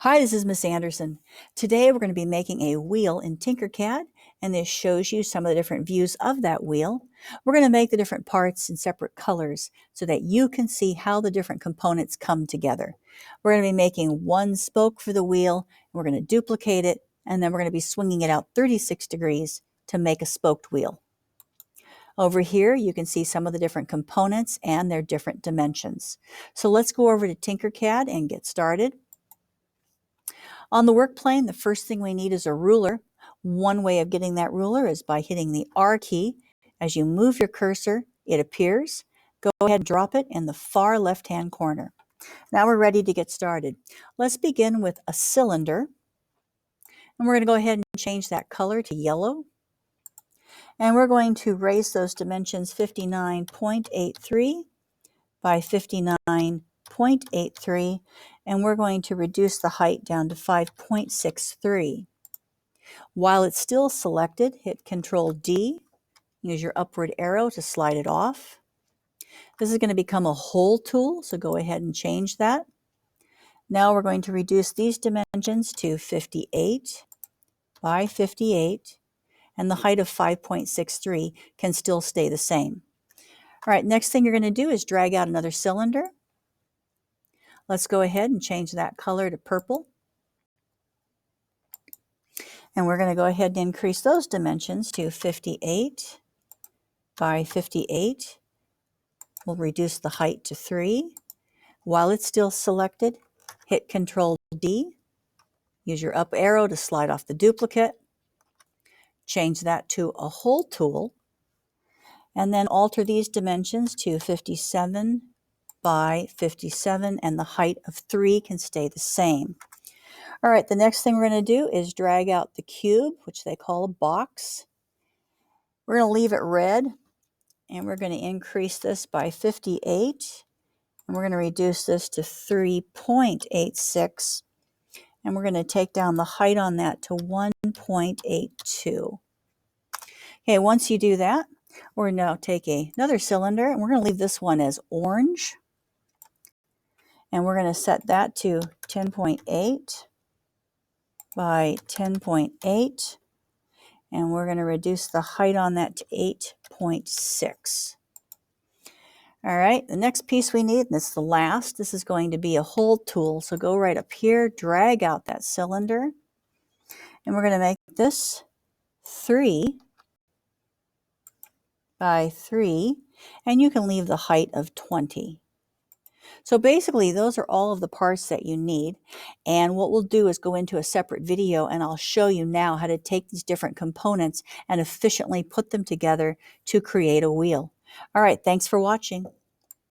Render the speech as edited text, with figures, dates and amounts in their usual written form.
Hi, this is Miss Anderson. Today we're going to be making a wheel in TinkerCad, and this shows you some of the different views of that wheel. We're going to make the different parts in separate colors so that you can see how the different components come together. We're going to be making one spoke for the wheel, and we're going to duplicate it, and then we're going to be swinging it out 36 degrees to make a spoked wheel. Over here, you can see some of the different components and their different dimensions. So let's go over to TinkerCad and get started. On the work plane, the first thing we need is a ruler. One way of getting that ruler is by hitting the R key. As you move your cursor, it appears. Go ahead and drop it in the far left-hand corner. Now we're ready to get started. Let's begin with a cylinder. And we're going to go ahead and change that color to yellow. And we're going to raise those dimensions 59.83 by 59.83, and we're going to reduce the height down to 5.63. While it's still selected, hit Control D, use your upward arrow to slide it off. This is going to become a hole tool, so go ahead and change that. Now we're going to reduce these dimensions to 58 by 58, and the height of 5.63 can still stay the same. All right, next thing you're going to do is drag out another cylinder. Let's go ahead and change that color to purple. And we're going to go ahead and increase those dimensions to 58 by 58. We'll reduce the height to 3. While it's still selected, hit Control D. Use your up arrow to slide off the duplicate. Change that to a hole tool. And then alter these dimensions to 57 by 57, and the height of 3 can stay the same. All right, the next thing we're going to do is drag out the cube, which they call a box. We're going to leave it red, and we're going to increase this by 58, and we're going to reduce this to 3.86, and we're going to take down the height on that to 1.82. Okay, once you do that, we're going to now take another cylinder, and we're going to leave this one as orange, and we're going to set that to 10.8 by 10.8, and we're going to reduce the height on that to 8.6. All right, the next piece we need, and this is the last, this is going to be a hole tool. So go right up here, drag out that cylinder, and we're going to make this 3 by 3, and you can leave the height of 20. So basically, those are all of the parts that you need. And what we'll do is go into a separate video, and I'll show you now how to take these different components and efficiently put them together to create a wheel. All right, thanks for watching.